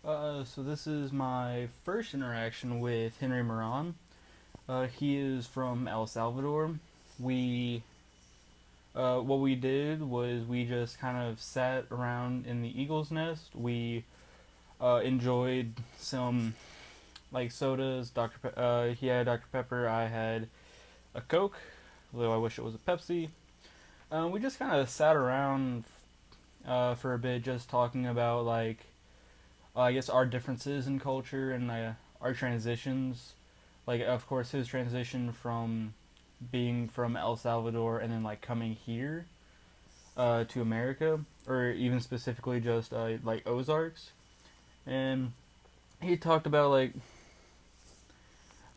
So this is my first interaction with Henry Moran. He is from El Salvador. We, what we did was we just kind of sat around in the Eagle's Nest. We enjoyed some like sodas. He had Dr. Pepper. I had a Coke, although I wish it was a Pepsi. We just kind of sat around for a bit, just talking about I guess our differences in culture and our transitions. Like, of course, his transition from being from El Salvador and then like coming here to America, or even specifically just like Ozarks. And he talked about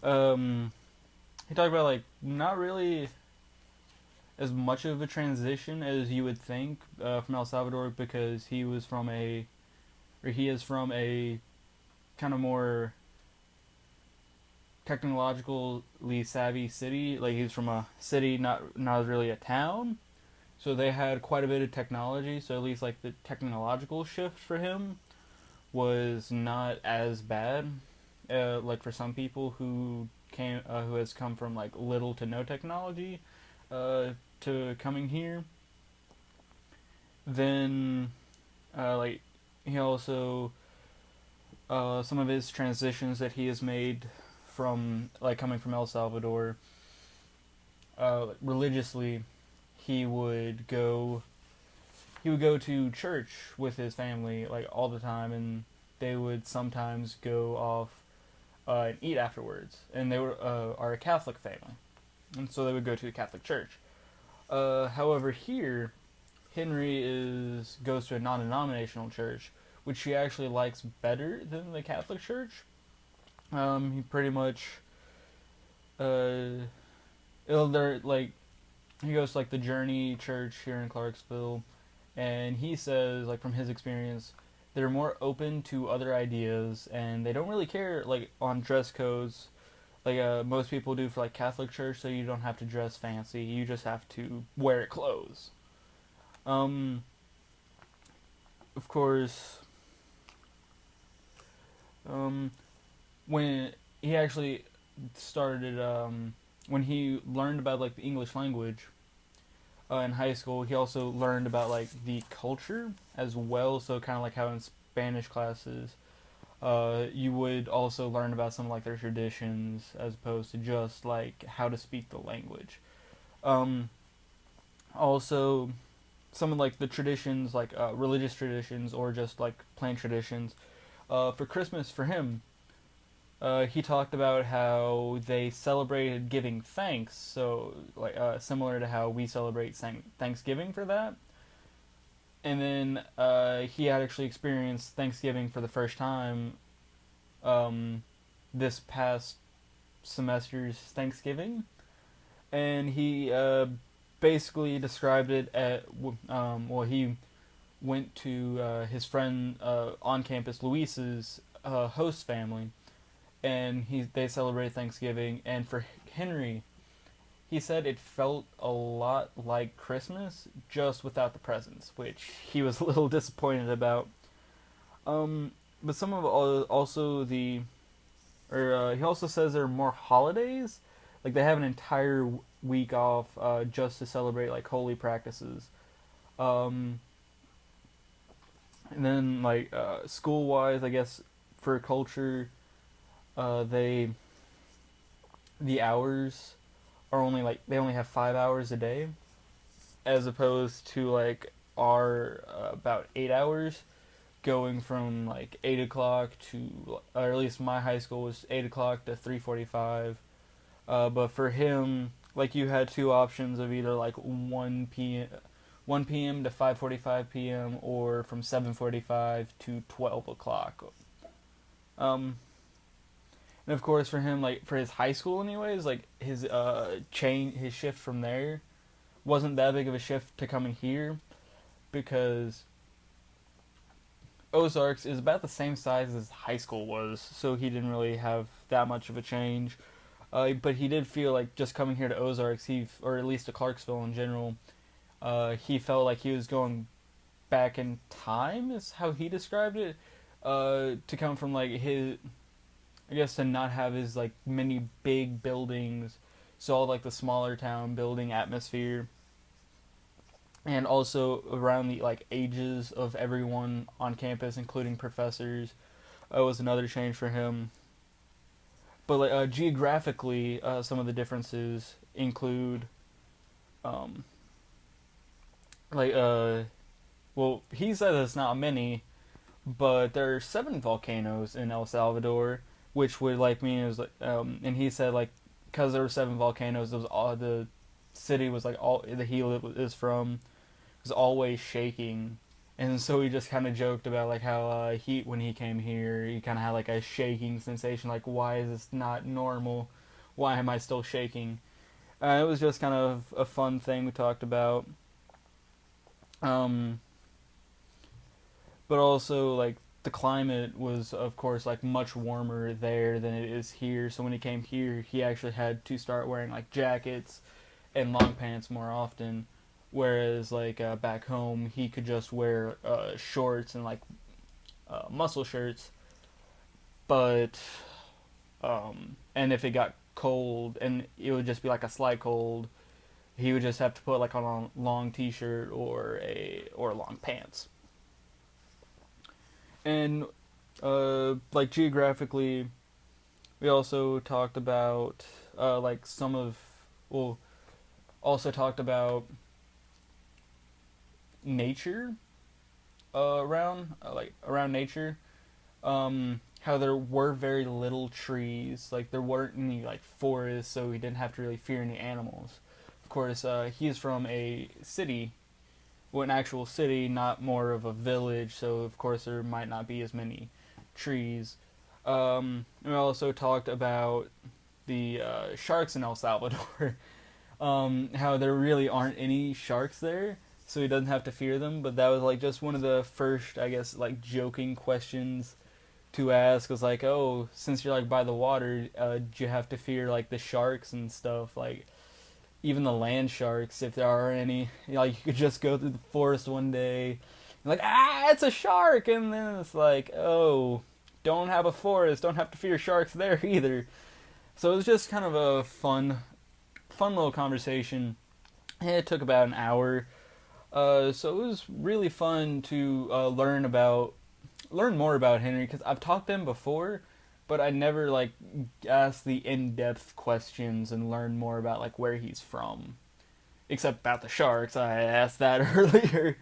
um, not really as much of a transition as you would think from El Salvador, because he is from a kind of more technologically savvy city. Like, he's from a city, not really a town. So they had quite a bit of technology. So at least like the technological shift for him was not as bad. Like for some people who has come from like little to no technology uh, to coming here. Then like he also some of his transitions that he has made from like coming from El Salvador religiously. He would go he would go to church with his family like all the time, and they would sometimes go off and eat afterwards. And they are a Catholic family, and so they would go to a Catholic church. However, here Henry is goes to a non-denominational church, which he actually likes better than the Catholic Church. He pretty much, uh, they're like he goes to like the Journey Church here in Clarksville, and he says like from his experience, they're more open to other ideas, and they don't really care like on dress codes like most people do for like Catholic Church. So you don't have to dress fancy; you just have to wear clothes. Um, of course, um, when he actually started, when he learned about like the English language in high school, he also learned about like the culture as well. So kind of like how in Spanish classes, you would also learn about some like their traditions as opposed to just like how to speak the language. Um, Also, some of like the traditions, like religious traditions or just like plain traditions. For Christmas, for him, he talked about how they celebrated giving thanks, so like similar to how we celebrate Thanksgiving for that. And then he had actually experienced Thanksgiving for the first time um, this past semester's Thanksgiving, and he basically described it at he went to his friend on campus Luis's host family, and they celebrated Thanksgiving. And for Henry, he said it felt a lot like Christmas, just without the presents, which he was a little disappointed about. But some of also the, or he also says there are more holidays, like they have an entire week off just to celebrate like holy practices. Um, and then like school wise, I guess for culture, they the hours are only like they only have 5 hours a day, as opposed to like our about 8 hours, going from like 8 o'clock to, or at least my high school was 8 o'clock to 3:45. But for him, like you had two options of either like 1 p.m. to 5:45 p.m. or from 7:45 to 12 o'clock. Um, and of course for him, like for his high school anyways, like his shift from there wasn't that big of a shift to coming here, because Ozarks is about the same size as high school was, so he didn't really have that much of a change. But he did feel like just coming here to Ozarks, or at least to Clarksville in general, he felt like he was going back in time, is how he described it. to come from like his, I guess, to not have his like many big buildings, so all like the smaller town building atmosphere, and also around the like ages of everyone on campus, including professors, was another change for him. But like geographically, some of the differences include, um, like well, he said it's not many, but there are 7 volcanoes in El Salvador, which would like mean it was like, and he said like because there were 7 volcanoes, it was all the city was like all the heel it is from was always shaking, and so he just kind of joked about like how he when he came here he kind of had like a shaking sensation, like why is this not normal, why am I still shaking? It was just kind of a fun thing we talked about. Um, but also like the climate was of course like much warmer there than it is here, so when he came here he actually had to start wearing like jackets and long pants more often, whereas like back home he could just wear shorts and like muscle shirts. But and if it got cold and it would just be like a slight cold, he would just have to put like on a long t-shirt or long pants. And like geographically, we also talked about like some of, well, also talked about nature around like around nature. How there were very little trees, like there weren't any like forests, so he didn't have to really fear any animals. Of course, he is from a city, well, an actual city, not more of a village, so of course there might not be as many trees. We also talked about the sharks in El Salvador, how there really aren't any sharks there, so he doesn't have to fear them. But that was like just one of the first, I guess, like joking questions to ask. Was like, oh, since you're like by the water, do you have to fear like the sharks and stuff? Like even the land sharks, if there are any. You know, like you could just go through the forest one day, and like it's a shark, and then it's like, oh, don't have a forest, don't have to fear sharks there either. So it was just kind of a fun little conversation. It took about an hour, so it was really fun to learn more about Henry, because I've talked to him before, but I never like asked the in-depth questions and learned more about like where he's from. Except about the sharks, I asked that earlier.